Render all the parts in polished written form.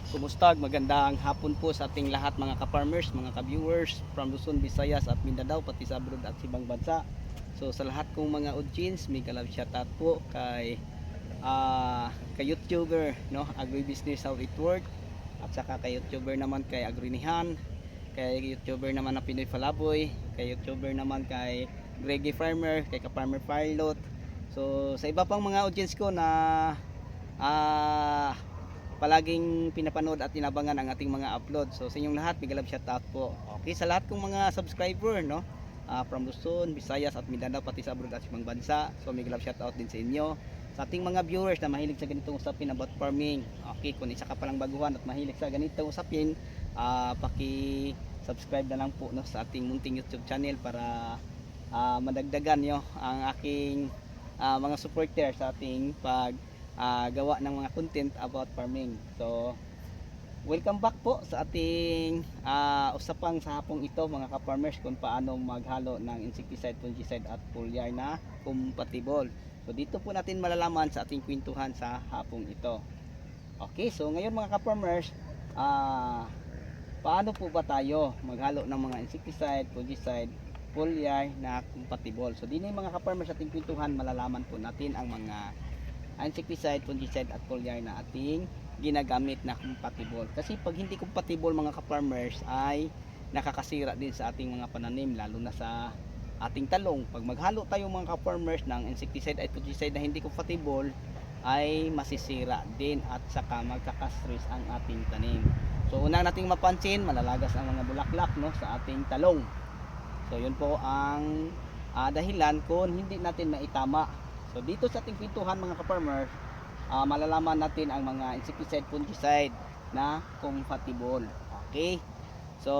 Kumusta? Magandang hapon po sa ating lahat mga ka-farmers, mga ka-viewers from Luzon, Visayas at Mindanao, pati sa abroad at ibang bansa. So sa lahat kong mga audience, may love shoutout po kay YouTuber, no, Agribusiness How It Work, at saka kay YouTuber naman kay Agrinihan, kay YouTuber naman na Pinoy Falaboy, kay YouTuber naman kay Greggy Farmer, kay Ka-Farmer Pilot. So sa iba pang mga audience ko na ah palaging pinapanood at tinabangan ang ating mga upload. So sa inyong lahat, big love shoutout po. Okay, sa lahat kong mga subscriber, no? From Luzon, Visayas at Mindanao, pati sa abroad at ibang bansa. So big love shoutout din sa inyo. Sa ating mga viewers na mahilig sa ganitong usapin about farming. Okay, kung isa ka palang baguhan at mahilig sa ganitong usapin, paki-subscribe na lang po, no, sa ating munting YouTube channel para madagdagan nyo ang aking mga supporter sa ating gawa ng mga content about farming. So welcome back po sa ating usapang sa hapong ito mga ka-farmers, kung paano maghalo ng insecticide, fungicide at foliar na compatible. So dito po natin malalaman sa ating kwentuhan sa hapong ito. Okay, so ngayon mga ka-farmers, paano po ba tayo maghalo ng mga insecticide, fungicide, foliar na compatible? So din mga ka-farmers, sa ating kwentuhan malalaman po natin ang mga insecticide, fungicide at foliar na ating ginagamit na compatible. Kasi pag hindi compatible mga ka-farmers ay nakakasira din sa ating mga pananim, lalo na sa ating talong. Pag maghalo tayo mga ka-farmers ng insecticide at fungicide na hindi compatible, ay masisira din at saka magkakastress ang ating tanim. So una nating mapansin, malalagas ang mga bulaklak, no, sa ating talong. So yun po ang dahilan kung hindi natin maitama. So dito sa ating pintuhan mga ka-farmers, malalaman natin ang mga insecticide, fungicide na compatible. Okay? So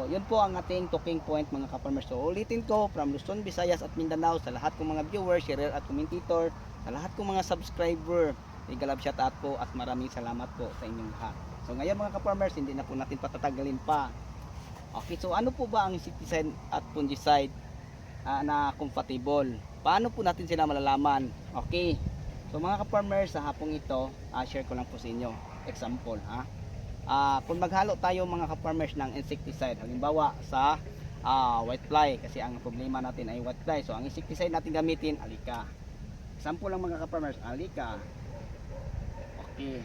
yun po ang ating talking point mga ka-farmers. So ulitin ko, from Luzon, Visayas at Mindanao, sa lahat kong mga viewers, sharer at commentator, sa lahat kong mga subscriber, big love shoutout po at maraming salamat po sa inyong lahat. So ngayon mga ka-farmers, hindi na po natin patatagalin pa. Okay, so ano po ba ang insecticide at fungicide na compatible? Paano po natin sila malalaman? Okay, so mga ka-farmers, sa hapong ito, share ko lang po sa inyo example. Kung maghalo tayo mga ka-farmers ng insecticide, halimbawa sa white fly, kasi ang problema natin ay white fly. So ang insecticide natin gamitin, Alika. Example lang mga ka-farmers, Alika. Okay,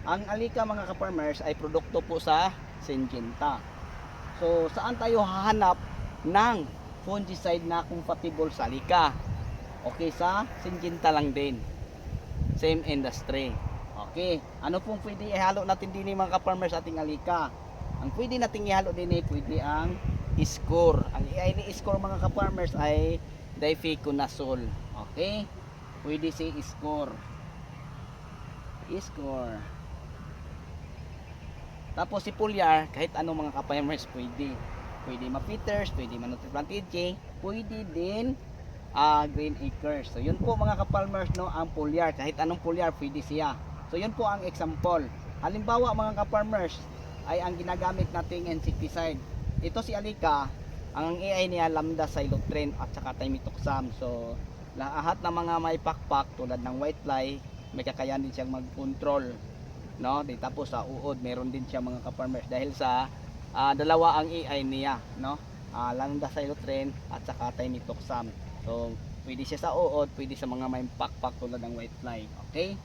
ang Alika mga ka-farmers ay produkto po sa Syngenta. So saan tayo hahanap ng fungicide na compatible sa Alika? Okay, sa Syngenta lang din, same industry. Okay, ano pong pwede ihalo natin din mga ka-farmers sa ating Alika? Ang pwede nating ihalo din pwede ang Score. Ang AI ni Score mga ka-farmers ay difenoconazole. Okay, pwede si Score. Tapos si foliar, kahit anong mga ka-farmers pwede. Pwede ma-fitters, pwede ma-nutriplant, pwede din green acres. So yun po mga ka-farmers, no, ang foliar, kahit anong foliar pwede siya. So yun po ang example. Halimbawa mga ka-farmers, ay ang ginagamit nating insecticide, ito si Alika, ang AI niya lambda cyhalothrin at saka thimethoxam. So lahat ng mga may pakpak tulad ng white fly, may kakayanin siyang mag-control, no? Tapos sa uod meron din siya mga ka-farmers, dahil sa dalawa ang AI niya, no? Lambda cyhalothrin at saka thimethoxam. So pwede siya sa uod, pwede sa mga may pakpak tulad ng white fly. Okay?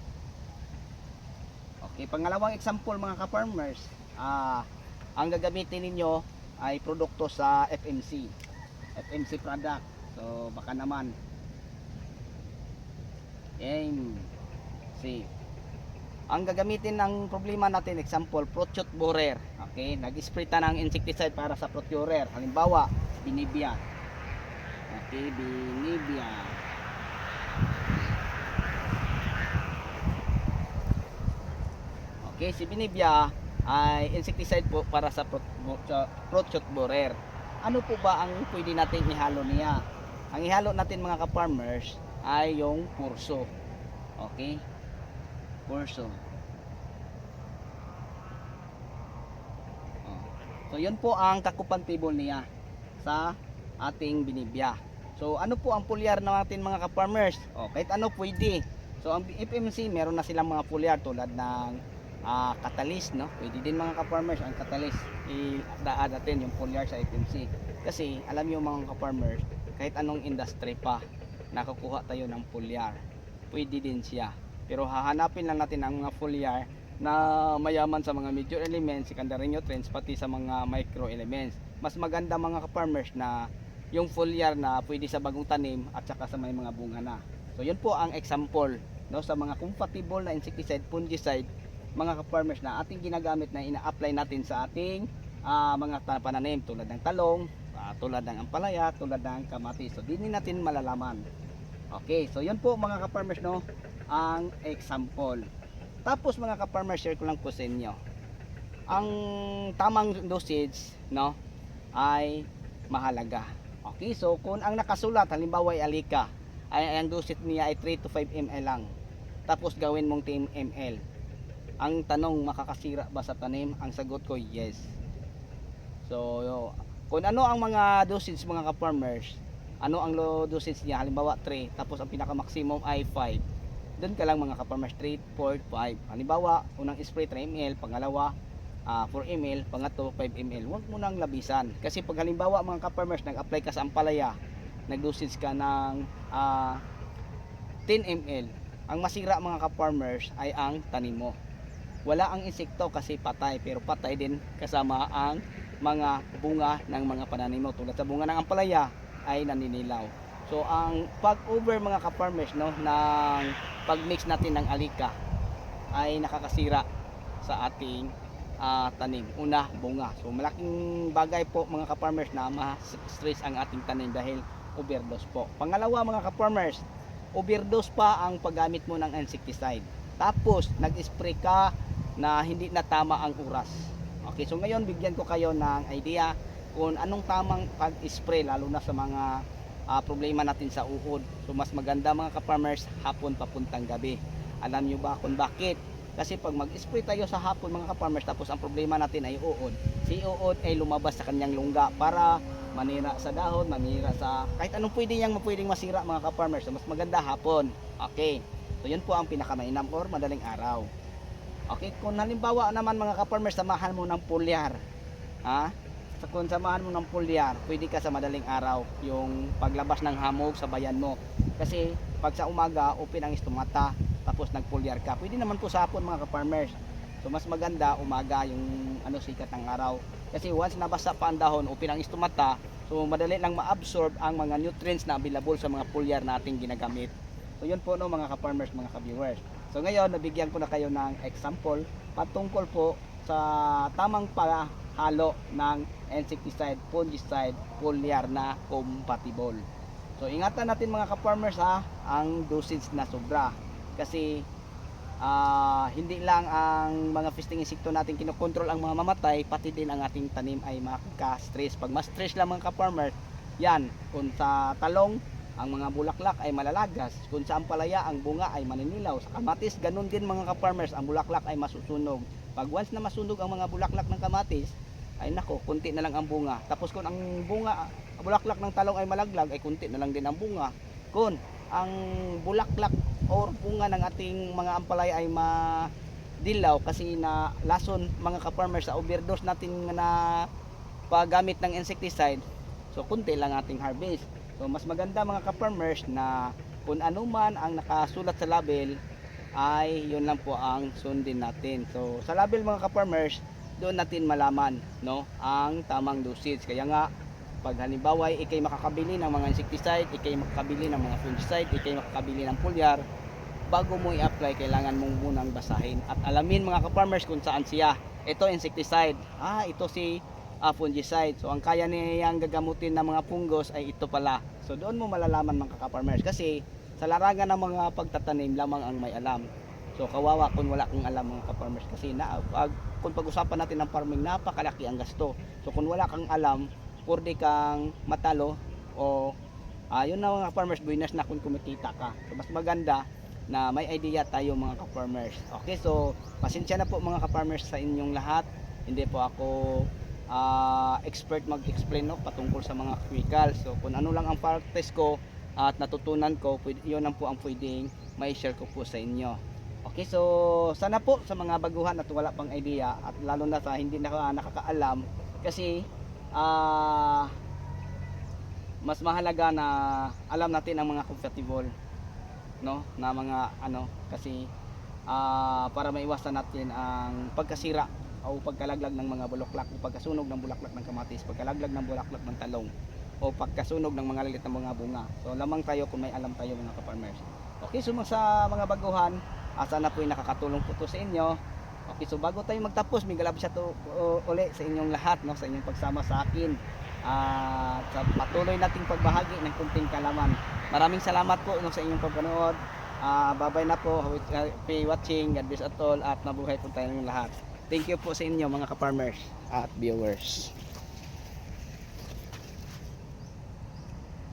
Okay, pangalawang example mga ka-farmers, ang gagamitin ninyo ay produkto sa FMC product. So baka naman MC. Ang gagamitin ng problema natin, example, fruit borer. Okay, nag-spray ta ng insecticide para sa fruit borer. Halimbawa, Binivia. Okay, Binivia. Okay, si Binivia ay insecticide po para sa fruit borer. Ano po ba ang pwede nating ihalo niya? Ang ihalo natin mga ka-farmers ay yung Purso. Okay? Purso. So yun po ang kakompatible niya sa ating Binivia. So ano po ang foliar natin mga ka-farmers? Kahit ano pwede. So ang FMC meron na silang mga foliar tulad ng catalyst, no? Pwede din mga ka-farmers ang catalyst idaan natin yung foliar sa FMC. Kasi alam niyo mga ka-farmers, kahit anong industry pa nakukuha tayo ng foliar, pwede din siya. Pero hahanapin lang natin ang mga foliar na mayaman sa mga major elements, secondary nutrients, pati sa mga micro elements. Mas maganda mga ka-farmers na yung foliar na pwede sa bagong tanim at saka sa may mga bunga na. So yun po ang example, no, sa mga compatible na insecticide, fungicide, mga ka-farmers na ating ginagamit na ina-apply natin sa ating mga pananim tulad ng talong, tulad ng ampalaya, tulad ng kamatis. So din natin malalaman. Okay, so yun po mga ka-farmers, no, ang example. Tapos mga ka-farmers, share ko lang po sa inyo. Ang tamang dosage, no, ay mahalaga. Okay, so kung ang nakasulat halimbawa ay alika, ay ang dosage niya ay 3 to 5 ml lang. Tapos gawin mong 10 ml. Ang tanong, makakasira ba sa tanim? Ang sagot ko, yes. So, kung ano ang mga dosage mga ka-farmers, ano ang low dosage niya, halimbawa 3, tapos ang pinaka-maximum ay 5. Doon ka lang mga ka-farmers, 3, 4, 5. Halimbawa, unang spray 3 ml, pangalawa 4 ml, pangatlo 5 ml. Huwag mo nang labisan. Kasi pag halimbawa mga ka-farmers, nag-apply ka sa ampalaya, nag-dosage ka ng 10 ml. Ang masira mga ka-farmers ay ang tanim mo. Wala ang insekto kasi patay, pero patay din kasama ang mga bunga ng mga pananim mo. Tulad sa bunga ng ampalaya ay naninilaw. So ang pag-over mga ka-farmers, no, ng pag-mix natin ng alika ay nakakasira sa ating tanim. Una, bunga. So malaking bagay po mga ka-farmers na ma-stress ang ating tanim dahil overdose po. Pangalawa mga ka-farmers, overdose pa ang paggamit mo ng insecticide. Tapos nag-spray ka na hindi na tama ang oras. Okay, so ngayon bigyan ko kayo ng idea kung anong tamang pag-spray lalo na sa mga problema natin sa uod. So mas maganda mga ka-farmers hapon papuntang gabi. Alam nyo ba kung bakit? Kasi pag mag-spray tayo sa hapon mga ka-farmers tapos ang problema natin ay uod, si uod ay lumabas sa kanyang lungga para manira sa dahon, manira sa kahit anong pwedeng masira mga ka-farmers. So mas maganda hapon. Okay, so yun po ang pinakamainam or madaling araw. Okay, kung halimbawa naman mga ka-farmers, samahan mo ng foliar. Kung samahan mo ng foliar, pwede ka sa madaling araw yung paglabas ng hamog sa bayan mo. Kasi pag sa umaga, open ang estomata, tapos nag-foliar ka. Pwede naman po sa hapon mga ka-farmers. So mas maganda umaga yung sikat ng araw. Kasi once nabasa pa ang dahon, open ang estomata, so madali lang ma-absorb ang mga nutrients na available sa mga foliar nating ginagamit. So yun po no mga ka-farmers, mga ka-viewers. So ngayon, nabigyan ko na kayo ng example patungkol po sa tamang paghalo ng insecticide, fungicide, foliar na compatible. So ingatan natin mga ka-farmers ang dosage na sobra. Kasi hindi lang ang mga festing insekto natin kinokontrol ang mga mamatay, pati din ang ating tanim ay makaka-stress. Pag mas stress lang mga ka-farmers, yan, kung sa talong, ang mga bulaklak ay malalagas, kung sa ampalaya ang bunga ay maninilaw, sa kamatis ganun din mga ka-farmers, ang bulaklak ay masusunog. Pag once na masunog ang mga bulaklak ng kamatis, ay nako, kunti na lang ang bunga. Tapos kung ang bulaklak ng talong ay malaglag, ay kunti na lang din ang bunga. Kung ang bulaklak or bunga ng ating mga ampalaya ay madilaw kasi na lason mga ka-farmers sa overdose natin na paggamit ng insecticide, so kunti lang ating harvest. So mas maganda mga ka-farmers na kung ano man ang nakasulat sa label ay yun lang po ang sundin natin. So sa label mga ka-farmers, doon natin malaman no ang tamang dosage. Kaya nga pag halimbawa ikay makakabili ng mga insecticide, ikay makakabili ng mga fungicide, ikay makakabili ng foliar, bago mo i-apply kailangan mong munang basahin at alamin mga ka-farmers kung saan siya. Ito insecticide, ito si fungicide. So ang kaya niyang gagamutin ng mga fungus ay ito pala. So doon mo malalaman mga ka-farmers kasi sa larangan ng mga pagtatanim lamang ang may alam. So kawawa kung wala kang alam mga ka-farmers kasi kung pag-usapan natin ng farming, napakalaki ang gasto. So kung wala kang alam, pwede kang matalo o yun na mga farmers, buinas na kung kumikita ka. So mas maganda na may idea tayo mga ka-farmers. Okay, so pasensya na po mga ka-farmers sa inyong lahat. Hindi po ako expert mag-explain patungkol sa mga chemical. So kung ano lang ang practice ko at natutunan ko, yun lang po ang pwedeng may share ko po sa inyo. Okay, so sana po sa mga baguhan at wala pang idea at lalo na sa hindi nakakaalam kasi mas mahalaga na alam natin ang mga compatible, no, na mga kasi para maiwasan natin ang pagkasira o pagkalaglag ng mga bulaklak o pagkasunog ng bulaklak ng kamatis, pagkalaglag ng bulaklak ng talong o pagkasunog ng mga lilit na mga bunga. So lamang tayo kung may alam tayo mga ka-farmers. Okay, so sa mga baguhan, sana po ay nakakatulong po to sa inyo. Okay, so bago tayo magtapos, may galab siya to uli sa inyong lahat, no, sa inyong pagsama sa akin at sa patuloy nating pagbahagi ng kunting kalaman. Maraming salamat po, no, sa inyong pagpanood. Bye-bye na po. Happy watching. God bless at all at mabuhay po tayong lahat. Thank you po sa inyo mga ka-farmers at viewers.